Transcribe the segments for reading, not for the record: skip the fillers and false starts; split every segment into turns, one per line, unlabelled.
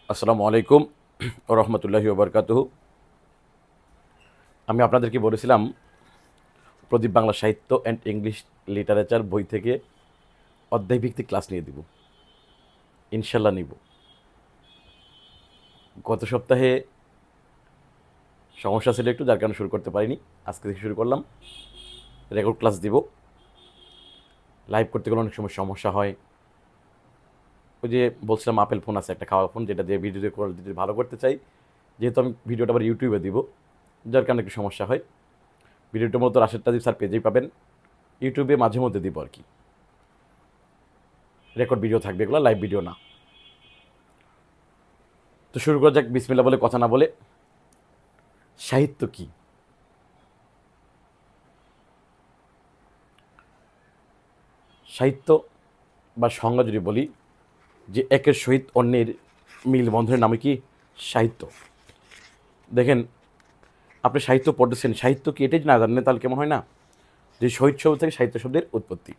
আসসালামু আলাইকুম রহমতুল্লাহি ওবরকাতুহু। আমি আপনাদেরকে বলেছিলাম প্রদীপ বাংলা সাহিত্য অ্যান্ড ইংলিশ লিটারেচার বই থেকে অধ্যায়ভিত্তিক ক্লাস নিয়ে দিব। ইনশাল্লাহ নিব। গত সপ্তাহে সমস্যা ছিল একটু, যার কারণে শুরু করতে পারিনি। আজকে থেকে শুরু করলাম। রেকর্ড ক্লাস দিব। লাইভ করতে গেলে অনেক সময় সমস্যা হয়। ওই যে বলছিলাম আপেল ফোন আছে একটা, খাওয়া ফোন, যেটা দিয়ে ভিডিও কোয়ালিটি ভালো করতে চাই। যেহেতু আমি ভিডিওটা আবার ইউটিউবে দিব, যার কারণে একটু সমস্যা হয়। ভিডিওটা মূলত রাশেদ তাজিব স্যার পেজেই পাবেন। ইউটিউবে মাঝে মধ্যে দিব আর কি। রেকর্ড ভিডিও থাকবে, এগুলো লাইভ ভিডিও না। তো শুরু করা যাক বিসমিল্লাহ বলে, কথা না বলে। সাহিত্য কি? সাহিত্য বা সংজ্ঞা যদি বলি, যে একের সহিত অন্যের মিল বন্ধনের নামে কি সাহিত্য। দেখেন, আপনি সাহিত্য পড়তেছেন, সাহিত্য কি এটাই না জানেন তাহলে কেমন হয় না? যে শহীদ শব্দ থেকে সাহিত্য শব্দের উৎপত্তি,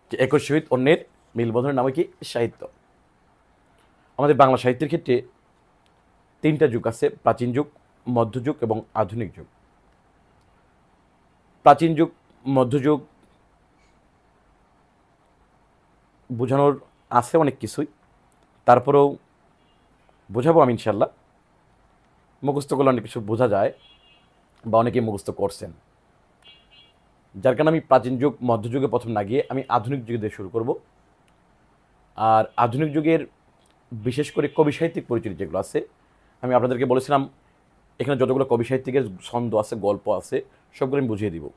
যে একের সহিত অন্যের মিল বন্ধনের নামে কি সাহিত্য। আমাদের বাংলা সাহিত্যের ক্ষেত্রে তিনটা যুগ আছে: প্রাচীন যুগ, মধ্যযুগ এবং আধুনিক যুগ। প্রাচীন যুগ, মধ্যযুগ বোঝানোর আছে অনেক কিছুই, তারপরেও বোঝাবো আমি ইনশাল্লাহ। মুখস্থ করলে অনেক কিছু বোঝা যায়, বা অনেকে মুখস্থ করছেন। যার কারণে আমি প্রাচীন যুগ মধ্যযুগে প্রথম না গিয়ে আমি আধুনিক যুগে দিয়ে শুরু করব। আর আধুনিক যুগের বিশেষ করে কবি সাহিত্যিক পরিচিতি যেগুলো আছে, আমি আপনাদেরকে বলেছিলাম এখানে যতগুলো কবি সাহিত্যিকের ছন্দ আছে, গল্প আছে, সবগুলো আমি বুঝিয়ে দিব।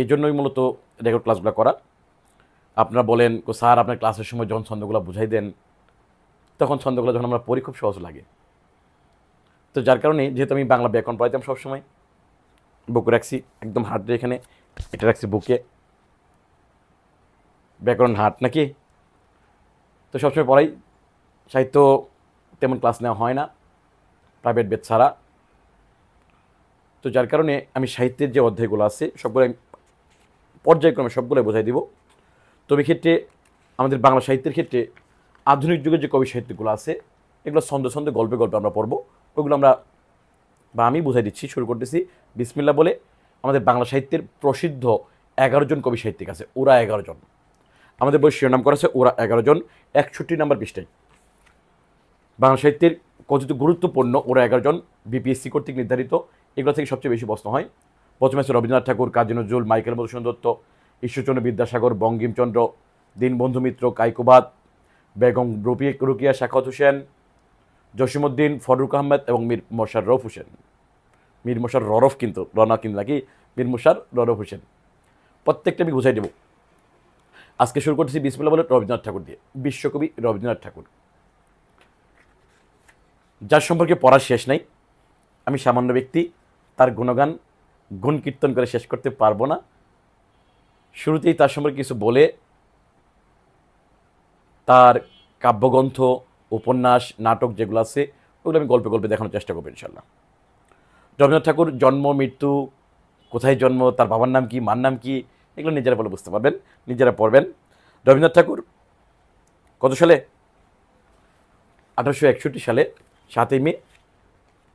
এই জন্যই মূলত রেকর্ড ক্লাসগুলো করা। আপনারা বলেন স্যার আপনার ক্লাসের সময় যখন ছন্দগুলো বুঝাই দেন, তখন ছন্দগুলো যখন আমরা পড়ি খুব সহজ লাগে। তো যার কারণে যেহেতু আমি বাংলা ব্যাকরণ পড়াইতাম সবসময়, বুকে রাখছি একদম হাতে, এখানে এটা রাখছি বুকে, ব্যাকরণ হাট নাকি। তো সবসময় পড়াই। সাহিত্য তেমন ক্লাস নেওয়া হয় না প্রাইভেট বেদ ছাড়া। তো যার কারণে আমি সাহিত্যের যে অধ্যায়গুলো আছে সবগুলো আমি পর্যায়ক্রমে সবগুলো বোঝাই দিব। তবে ক্ষেত্রে আমাদের বাংলা সাহিত্যের ক্ষেত্রে আধুনিক যুগের যে কবি সাহিত্যগুলো আছে, এগুলো ছন্দে ছন্দে গল্পে গল্পে আমরা পড়বো। ওইগুলো আমরা বা আমি বুঝাই দিচ্ছি। শুরু করতেছি বিসমিল্লাহ বলে। আমাদের বাংলা সাহিত্যের প্রসিদ্ধ 11 জন কবি সাহিত্যিক আছে, ওরা 11 জন। আমাদের বই শিরোনাম করা আছে ওরা 11 জন, 61 নম্বর পৃষ্ঠায়। বাংলা সাহিত্যের কত গুরুত্বপূর্ণ ওরা 11 জন, বিপিএসসি কর্তৃক নির্ধারিত। এগুলো থেকে সবচেয়ে বেশি প্রশ্ন হয়। প্রথমে আছে রবীন্দ্রনাথ ঠাকুর, কাজী নজরুল, মাইকেল মধুসূদন দত্ত, ঈশ্বরচন্দ্র বিদ্যাসাগর, বঙ্কিমচন্দ্র, দীনবন্ধু মিত্র, কায়কোবাদ, বেগম রুকিয়া শাখাওয়াত হোসেন, জসিমউদ্দিন, ফররুখ আহমেদ এবং মীর মোশাররফ হোসেন। মীর মোশাররফ কিন্তু রনা কিন্তু নাকি, মীর মোশাররফ হোসেন। প্রত্যেকটা আমি বুঝাই দেব। আজকে শুরু করতেছি বিসমিল্লাহ বলে রবীন্দ্রনাথ ঠাকুর দিয়ে। বিশ্বকবি রবীন্দ্রনাথ ঠাকুর, যার সম্পর্কে পড়ার শেষ নাই। আমি সামান্য ব্যক্তি, তার গুণগান গুণ কীর্তন করে শেষ করতে পারবো না। শুরুতেই তার সম্পর্কে কিছু বলে তার কাব্যগ্রন্থ, উপন্যাস, নাটক যেগুলো আছে ওগুলো আমি গল্পে গল্পে দেখানোর চেষ্টা করবো ইনশাল্লাহ। রবীন্দ্রনাথ ঠাকুর জন্ম, মৃত্যু, কোথায় জন্ম, তার বাবার নাম কি, মার নাম কি, এগুলো নিজেরা বলে বুঝতে পারবেন, নিজেরা পড়বেন। রবীন্দ্রনাথ ঠাকুর কত সালে? 1861 সালে 7ই মে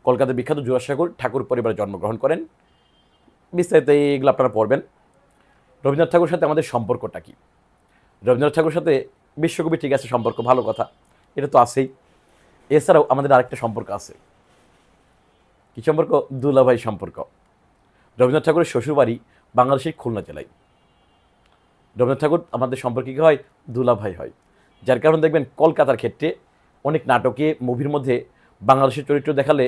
কলকাতার বিখ্যাত জোড়াসাঁকোর ঠাকুর পরিবারে জন্মগ্রহণ করেন। বিস্তারিত এইগুলো আপনারা পড়বেন। রবীন্দ্রনাথ ঠাকুরের সাথে আমাদের সম্পর্কটা কি? রবীন্দ্রনাথ ঠাকুরের সাথে বিশ্বকবি ঠিক আছে, সম্পর্ক ভালো কথা, এটা তো আছেই। এছাড়াও আমাদের আরেকটা সম্পর্ক আছে। কী সম্পর্ক? দুলাভাই সম্পর্ক। রবীন্দ্রনাথ ঠাকুরের শ্বশুরবাড়ি বাংলাদেশের খুলনা জেলায়। রবীন্দ্রনাথ ঠাকুর আমাদের সম্পর্কে কী হয়? দুলাভাই হয়। যার কারণে দেখবেন কলকাতার ক্ষেত্রে অনেক নাটকে, মুভির মধ্যে বাংলাদেশের চরিত্র দেখালে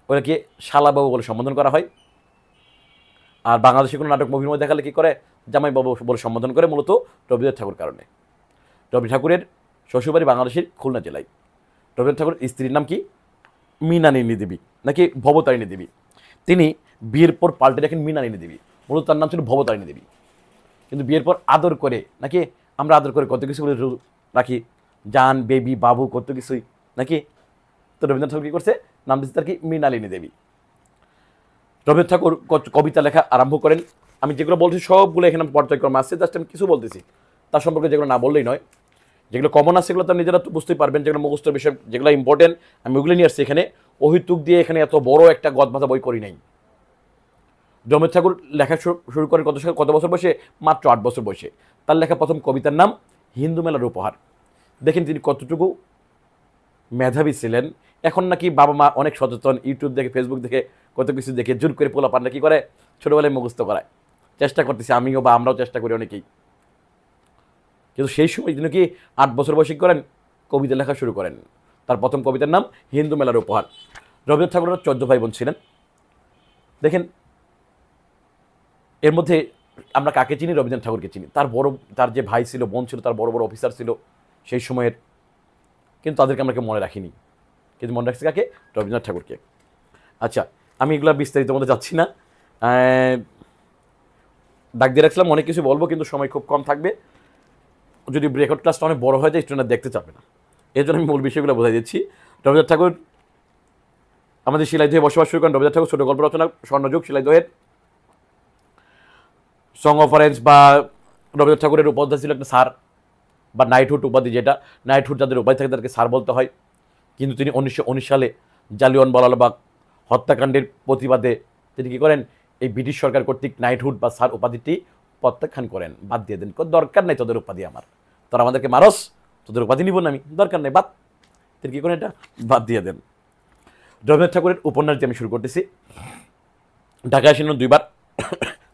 ওনাকে শালাবাবু বলে সম্বোধন করা হয়। আর বাংলাদেশের কোনো নাটক মুভির মধ্যে দেখালে কী করে? জামাইবাবু বলে সম্বোধন করে, মূলত রবীন্দ্রনাথ ঠাকুর কারণে। রবি ঠাকুরের শ্বশুরবাড়ি বাংলাদেশের খুলনা জেলায়। রবীন্দ্রনাথ ঠাকুরের স্ত্রীর নাম কি? মৃণালিনী দেবী নাকি ভবতারিণী দেবী। তিনি বিয়ের পর পাল্টে রাখেন মৃণালিনী দেবী, মূলত তার নাম ছিল ভবতারিণী দেবী। কিন্তু বিয়ের পর আদর করে নাকি, আমরা আদর করে কত কিছু বলে রাখি, জান, বেবি, বাবু, কত কিছুই নাকি। তো রবীন্দ্রনাথ ঠাকুর কী করছে? নাম দিচ্ছে তার কি? মৃণালিনী দেবী। রবীন্দ্রনাথ ঠাকুর কবিতা লেখা আরম্ভ করেন। আমি যেগুলো বলছি সবগুলো এখানে পর্যায়ক্রমে আসছে, জাস্ট আমি কিছু বলতেছি, তার সম্পর্কে যেগুলো না বললেই নয়। যেগুলো কমন আছে সেগুলো তো নিজেরা তো বুঝতেই পারবেন, যেগুলো মুখস্থ বিষয় যেগুলো ইম্পর্টেন্ট আমি ওগুলো নিয়ে আসছি এখানে। অহিতুক দিয়ে এখানে এত বড় একটা গদবাঁধা বই করি নাই। রবীন্দ্রনাথ ঠাকুর লেখা শুরু করেন কত বছর বয়সে? মাত্র 8 বছর বয়সে। তার লেখা প্রথম কবিতার নাম হিন্দু মেলার উপহার। দেখেন তিনি কতটুকু মেধাবী ছিলেন। এখন নাকি বাবা মা অনেক সচেতন, ইউটিউব দেখে ফেসবুক দেখে কত কিছু দেখে জোর করে পোলাপানরা কি করে ছোটবেলায় মুখস্থ করায়। চেষ্টা করতেছি আমিও বা আমরাও চেষ্টা করি অনেকেই, কিন্তু সেই সময় তিনি কি 8 বছর বয়সে করেন কবিতা লেখা শুরু করেন। তার প্রথম কবিতার নাম হিন্দু মেলার উপহার। রবীন্দ্রনাথ ঠাকুরের 14 ভাই বোন ছিলেন। দেখেন এর মধ্যে আমরা কাকে চিনি? রবীন্দ্রনাথ ঠাকুরকে চিনি। তার যে ভাই ছিল, বোন ছিল, তার বড় বড় অফিসার ছিল সেই সময়ের, কিন্তু তাদেরকে আমরা মনে রাখিনি। কিন্তু মনে রাখছি কাকে? রবীন্দ্রনাথ ঠাকুরকে। আচ্ছা, আমি এগুলো বিস্তারিত মধ্যে যাচ্ছি না, ডাক দিয়ে রাখছিলাম অনেক কিছু বলবো, কিন্তু সময় খুব কম থাকবে। যদি রেকর্ড ক্লাসটা অনেক বড় হয়ে যায় স্টুডেন্টরা দেখতে চাবে না, এই জন্য আমি মূল বিষয়গুলো বোঝাই দিচ্ছি। রবীন্দ্রনাথ ঠাকুর আমাদের শিলাইদহে বসবাস শুরু করেন। রবীন্দ্রনাথ ঠাকুর ছোট গল্প রচনা, স্বর্ণযুগ, শিলাইদহের সং অফ অরেঞ্জ, বা রবীন্দ্রনাথ ঠাকুরের উপাধি ছিল একটা স্যার বা নাইটহুড উপাধি, যেটা নাইটহুড যাদের উপাধি থাকে তাদেরকে স্যার বলতে হয়। কিন্তু তিনি 1919 সালে জালিয়ানওয়ালাবাগ হত্যাকাণ্ডের প্রতিবাদে তিনি কী করেন? এই ব্রিটিশ সরকার কর্তৃক নাইটহুড বা স্যার উপাধিটি প্রত্যাখ্যান করেন, বাদ দিয়ে দেন। দরকার নেই তোদের উপাধি, আমার তোরা আমাদেরকে মারস, তোদের উপাধি নিব না আমি, দরকার নেই, বাদ। তিনি কী করেন? এটা বাদ দিয়ে দেন। রবীন্দ্রনাথ ঠাকুরের উপন্যাস দিয়ে আমি শুরু করতেছি। ঢাকায় আসেন 2বার,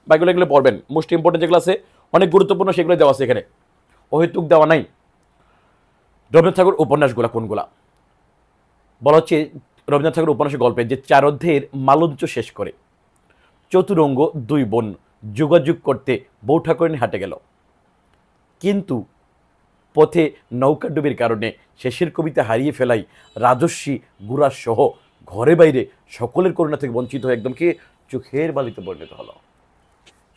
বাকিগুলো এগুলো পড়বেন। মোস্ট ইম্পর্টেন্ট যেগুলো আছে অনেক গুরুত্বপূর্ণ সেগুলো দেওয়া আছে এখানে, অহেতুক দেওয়া নাই। রবীন্দ্রনাথ ঠাকুর উপন্যাসগুলো কোনগুলা? বলা হচ্ছে রবীন্দ্রনাথ ঠাকুর উপন্যাসের গল্পে যে 4 অধ্যায়ের মালঞ্চ শেষ করে চতুরঙ্গ 2 বোন যোগাযোগ করতে বউ ঠাকুরানী হাটে গেল, কিন্তু পথে নৌকাডুবির কারণে শেষের কবিতা হারিয়ে ফেলাই রাজস্বী গুড়া সহ ঘরে বাইরে সকলের করুণা থেকে বঞ্চিত হয়ে একদম কি চোখের বালিতে পরিণত হলো।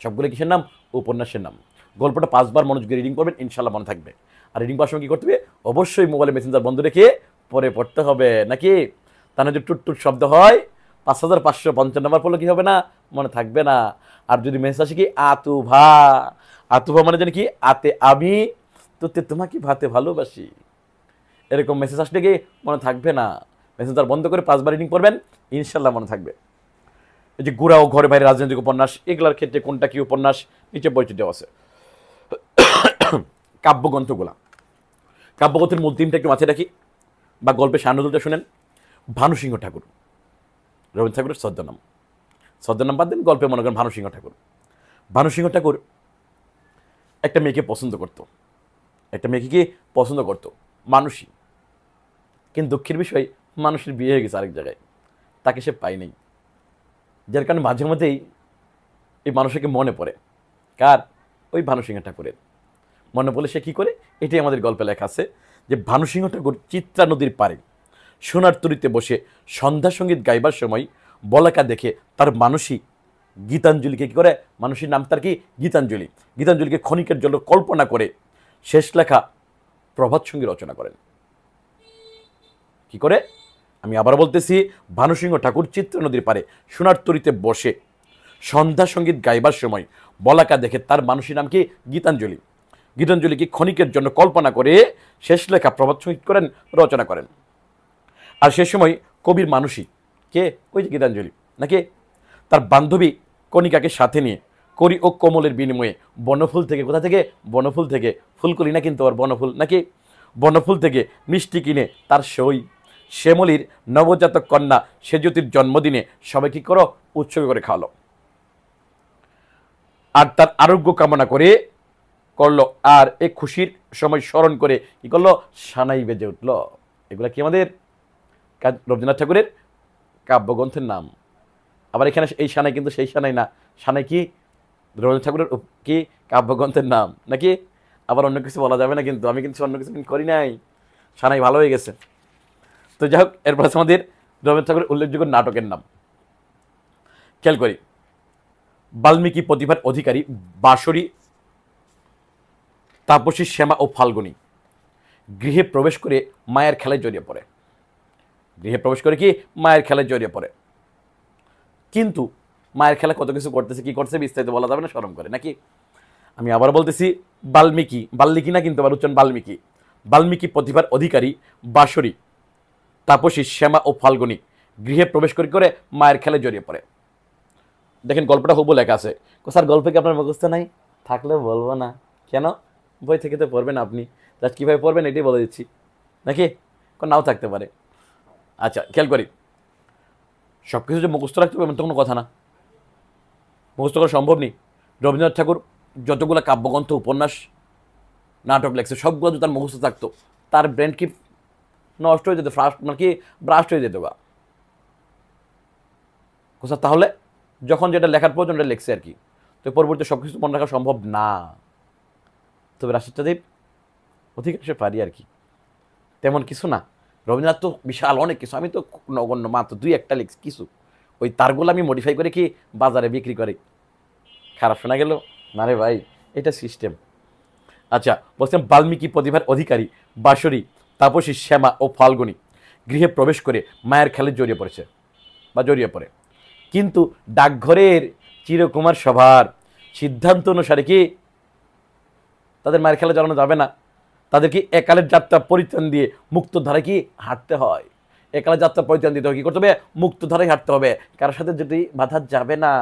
সবগুলো কিসের নাম? উপন্যাসের নাম। গল্পটা 5 বার মনোযোগে রিডিং করবেন, ইনশাল্লাহ মনে থাকবে। আর রিডিং পাওয়ার সময় কী করতে হবে? অবশ্যই মোবাইলে মেসেঞ্জার বন্ধ রেখে পরে পড়তে হবে, নাকি তা না যে টুট শব্দ হয় 5555 নাম্বার পড়লে কী হবে না? মনে থাকবে না। আর যদি মেসেজ আসে কি আতুভা, আতুভা মানে জানি কি আতে আমি তোতে তোমাকে ভাতে ভালোবাসি, এরকম মেসেজ আসলে কি মনে থাকবে না। মেসেঞ্জার বন্ধ করে 5 বার রিডিং করবেন, ইনশাল্লাহ মনে থাকবে। এই যে গুড়া ও ঘরে বাইরে রাজনৈতিক উপন্যাস, এগুলার ক্ষেত্রে কোনটা কি উপন্যাস নিচে বইটি দেওয়া আছে। কাব্যগ্রন্থগুলা, কাব্যগ্রন্থের মূল থিমটা একটু মাথায় রাখি বা গল্পের সান্নদুলটা শুনেন। ভানুসিংহ ঠাকুর রবীন্দ্রনাথ ঠাকুরের ছদ্মনাম বাদ দেন, গল্পে মনে করেন ভানুসিংহ ঠাকুর। ভানুসিংহ ঠাকুর একটা মেয়েকে পছন্দ করত, মানুষই। কিন্তু দুঃখের বিষয় মানুষের বিয়ে হয়ে গেছে আরেক জায়গায়, তাকে সে পায়নি। যার কারণে মাঝে মধ্যেই এই মানুষকে মনে পড়ে কার? ওই ভানুসিংহ ঠাকুরের। মনে পড়লে সে কী করে? এটাই আমাদের গল্পে লেখা আছে যে ভানুসিংহ ঠাকুর চিত্রা নদীর পাড়ে সোনার তরীতে বসে সন্ধ্যা সঙ্গীত গাইবার সময় বলাকা দেখে তার মানসী গীতাঞ্জলিকে কী করে? মানুষের নাম তার কি? গীতাঞ্জলি। গীতাঞ্জলিকে ক্ষণিকের জন্য কল্পনা করে শেষ লেখা প্রভাত সঙ্গী রচনা করেন। কি করে? আমি আবার বলতেছি, ভানুসিংহ ঠাকুর চিত্রা নদীর পাড়ে সোনার তরীতে বসে সন্ধ্যা সঙ্গীত গাইবার সময় বলাকা দেখে তার মানুষের নাম কি? গীতাঞ্জলি। গীতাঞ্জলিকে ক্ষণিকের জন্য কল্পনা করে শেষ লেখা প্রভাত সঙ্গীত রচনা করেন। আর সে সময় কবির মানুষই কে? ওই যে গীতাঞ্জলি, নাকি তার বান্ধবী কণিকাকে সাথে নিয়ে করি ও কোমলের বিনিময়ে বনফুল থেকে, কোথা থেকে? বনফুল থেকে, ফুলকলি না কিন্তু আর বনফুল, নাকি বনফুল থেকে মিষ্টি কিনে তার সই শ্যামলীর নবজাতক কন্যা সেজ্যোতির জন্মদিনে সবাই কি করো? উৎসর্গ করে খাওয়ালো। আর তার আরোগ্য কামনা করে করলো। আর এই খুশির সময় স্মরণ করে কি করলো? সানাই বেজে উঠল। এগুলা কি আমাদের রবীন্দ্রনাথ ঠাকুরের কাব্যগ্রন্থের নাম। আবার এখানে এই সানাই কিন্তু সেই সানাই না, সানাই কি রবীন্দ্রনাথ ঠাকুরের কি কাব্যগ্রন্থের নাম, নাকি আবার অন্য কিছু বলা যাবে না। কিন্তু আমি কিন্তু অন্য কিছু করি নাই, সানাই ভালো হয়ে গেছে। তো যাই হোক, এরপর আছে আমাদের রবীন্দ্রনাথ ঠাকুরের উল্লেখযোগ্য নাটকের নাম। খেয়াল করি, বাল্মীকি প্রতিভার অধিকারী বাঁশরী, তাপসী, শ্যামা ও ফাল্গুনী গৃহে প্রবেশ করে মায়ের খেলায় জড়িয়ে পড়ে। গৃহে প্রবেশ করে কি? মায়ের খেলায় জড়িয়ে পড়ে। কিন্তু মায়ের খেলা কত কিছু করতেছে, কি করছে বিস্তারিত বলা যাবে না, শরম করে, নাকি? আমি আবার বলতেছি, বাল্মীকি না কিন্তু আবার উচ্চারণ বাল্মীকি। বাল্মীকি প্রতিভার অধিকারী বাঁশরী তাপসী শ্যামা ও ফাল্গুনী গৃহে প্রবেশ করে করে মায়ের খেলে জড়িয়ে পড়ে। দেখেন গল্পটা হুবহু লেখা আছে। স্যার গল্পে কি আপনার মুখস্থ নাই? থাকলেও বলবো না। কেন? বই থেকে তো পড়বেন আপনি, জাস্ট কীভাবে পড়বেন এটাই বলে দিচ্ছি, নাকি নাও থাকতে পারে। আচ্ছা খেয়াল করি, সব কিছু যে মুখস্থ রাখতে হবে এমন তো কোনো কথা না, মুখস্থ করা সম্ভব নেই। রবীন্দ্রনাথ ঠাকুর যতগুলো কাব্যগ্রন্থ উপন্যাস নাটক লেখছে সবগুলো যদি তার মুখস্থ থাকতো, তার ব্রেন কি নষ্ট হয়ে যেত, ফার্স্ট মানে কি ব্রাস্ট হয়ে যেত গা। কোথা তাহলে যখন যেটা লেখার প্রয়োজন ওটা লেখছে আর কি, তো পরবর্তী সব কিছু মনে রাখা সম্ভব না। তবে রাশিদটা দেব অধিকাংশে পারি আর কি, তেমন কিছু না। রবীন্দ্রনাথ তো বিশাল অনেক কিছু, আমি তো নগণ্য মাত্র 2-1টা লিখছি কিছু, ওই তারগুলো আমি মডিফাই করে কি বাজারে বিক্রি করি। খারাপ শোনা গেল না রে ভাই, এটা সিস্টেম। আচ্ছা বলছেন বাল্মীকি প্রতিভার অধিকারী বাঁশরী তাপসী শ্যামা ও ফাল্গুনী গৃহে প্রবেশ করে মায়ের খেলে জড়িয়ে পড়েছে বা জড়িয়ে পড়ে, কিন্তু ডাকঘরের চিরকুমার সভার সিদ্ধান্ত অনুসারে কি তাদের মায়ের খেলা চালানো যাবে না, তাদেরকে একালের যাত্রা পরিত্রাণ দিয়ে মুক্ত ধারায় কি হাঁটতে হয়। একালের যাত্রা পরিত্রাণ দিতে হবে, কি করতে হবে? মুক্ত ধারায় হাঁটতে হবে, কারোর সাথে যদি বাধা যাবে না।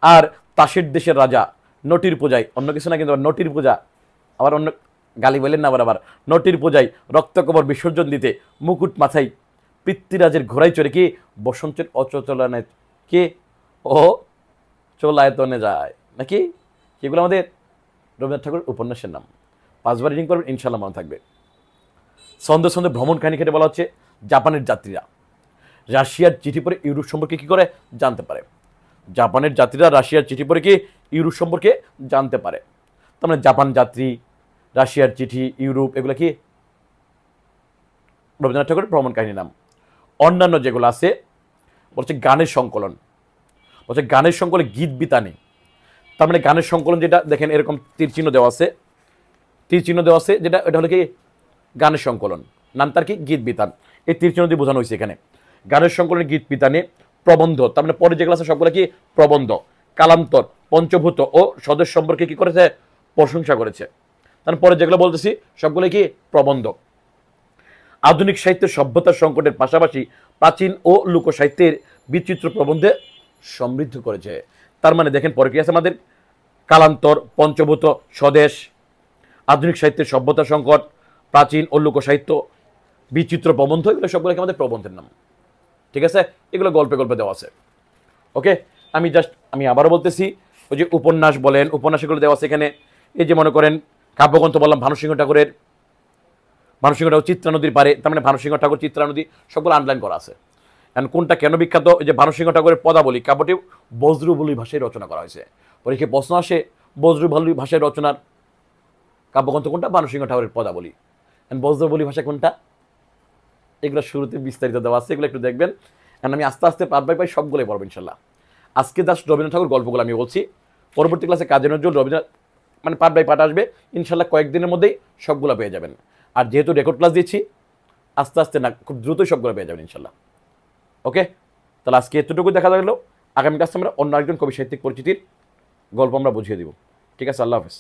আর তাসের দেশের রাজা নটির পূজায়, অন্য কিছু না কিন্তু নটির পূজা, আবার অন্য গালি বললেন না, আবার নটির পূজায় রক্তকবর বিসর্জন দিতে মুকুট মাথায় পৃথ্বীরাজের ঘোড়ায় চড়ে কি বসন্তের অচলায়নে কি ও চলায়তনে যায় নাকি। এগুলো আমাদের রবীন্দ্রনাথ ঠাকুর উপন্যাসের নাম। 5বার রিডিং করবেন ইনশাল্লাহ মনে থাকবে। ছন্দে ছন্দে ভ্রমণ কাহিনী কেটে বলা হচ্ছে জাপানের যাত্রীরা রাশিয়ার চিঠি পড়ে ইউরোপ সম্পর্কে কি করে জানতে পারে। জাপানের যাত্রীরা রাশিয়ার চিঠি পড়ে কি ইউরোপ সম্পর্কে জানতে পারে। তার মানে জাপান যাত্রী, রাশিয়ার চিঠি, ইউরোপ, এগুলো কি রবীন্দ্রনাথ ঠাকুরের ভ্রমণ কাহিনীর নাম। অন্যান্য যেগুলো আছে বলছে গানের সংকলন, বলছে গানের সংকলনে গীত বিতানে। তার মানে গানের সংকলন যেটা দেখেন এরকম তীর চিহ্ন দেওয়া আছে, তীর চিহ্ন দেওয়া আছে, যেটা এটা হলো কি গানের সংকলন, নাম তার কি গীত বিতান। এই তীর চিহ্ন দিয়ে বোঝানো হয়েছে এখানে গানের সংকলনে গীত বিতানে প্রবন্ধ। তার মানে পরে যেগুলো আছে সবগুলো কি প্রবন্ধ, কালান্তর, পঞ্চভূত ও স্বদেশ সম্পর্কে কি করেছে প্রশংসা করেছে। তারপরে যেগুলো বলতেছি সবগুলো কি প্রবন্ধ। আধুনিক সাহিত্যের সভ্যতার সংকটের পাশাপাশি প্রাচীন ও লোক সাহিত্যের বিচিত্র প্রবন্ধে সমৃদ্ধ করেছে। তার মানে দেখেন পরে কি আছে আমাদের কালান্তর, পঞ্চভূত, স্বদেশ, আধুনিক সাহিত্যের সভ্যতা সংকট, প্রাচীন ও লোক সাহিত্য, বিচিত্র প্রবন্ধ, এগুলো সবগুলোকে আমাদের প্রবন্ধের নাম। ঠিক আছে, এগুলো গল্পে গল্পে দেওয়া আছে। ওকে, আমি আবারও বলতেছি, ওই যে উপন্যাস বলেন, উপন্যাসগুলো দেওয়া আছে এখানে। এই যে মনে করেন কাব্যগ্রন্থ বললাম ভানুসিংহ ঠাকুরের, ভানুসিংহ ঠাকুর চিত্রা নদীর পারে, তার মানে ভানুসিংহ ঠাকুর চিত্রা নদী, সবগুলো আন্ডারলাইন করা আছে। এখন কোনটা কেন বিখ্যাত? এই যে ভানুসিংহ ঠাকুরের পদাবলী কাব্যটি বজ্রবলী ভাষায় রচনা করা হয়েছে। পরীক্ষায় প্রশ্ন আসে বজ্রবলী ভাষায় রচনার কাব্যগ্রন্থ কোনটা? ভানুসিংহ ঠাকুরের পদাবলী। বজ্রবলী ভাষা কোনটা? এগুলো শুরুতে বিস্তারিত দেওয়া আছে, এগুলো একটু দেখবেন। কারণ আমি আস্তে আস্তে পার্ট বাই পার্ট সবগুলোই পড়বো ইনশাল্লাহ। আজকে জাস্ট রবীন্দ্রনাথ ঠাকুর গল্পগুলো আমি বলছি, পরবর্তী ক্লাসে কাজী নজরুল, রবীন্দ্রনাথ মানে পার্ট বাই পার্ট আসবে ইনশাল্লাহ, কয়েকদিনের মধ্যেই সবগুলো পেয়ে যাবেন। আর যেহেতু রেকর্ড ক্লাস দিচ্ছি আস্তে আস্তে না, খুব দ্রুতই সবগুলো পেয়ে যাবেন ইনশাল্লাহ। ওকে, তাহলে আজকে এতটুকু দেখা গেল। আগামী ক্লাসে আমরা অন্য একজন কবি সাহিত্যিক পরিচিতির গল্প আমরা বুঝিয়ে দিব। ঠিক আছে, আল্লাহ হাফেজ।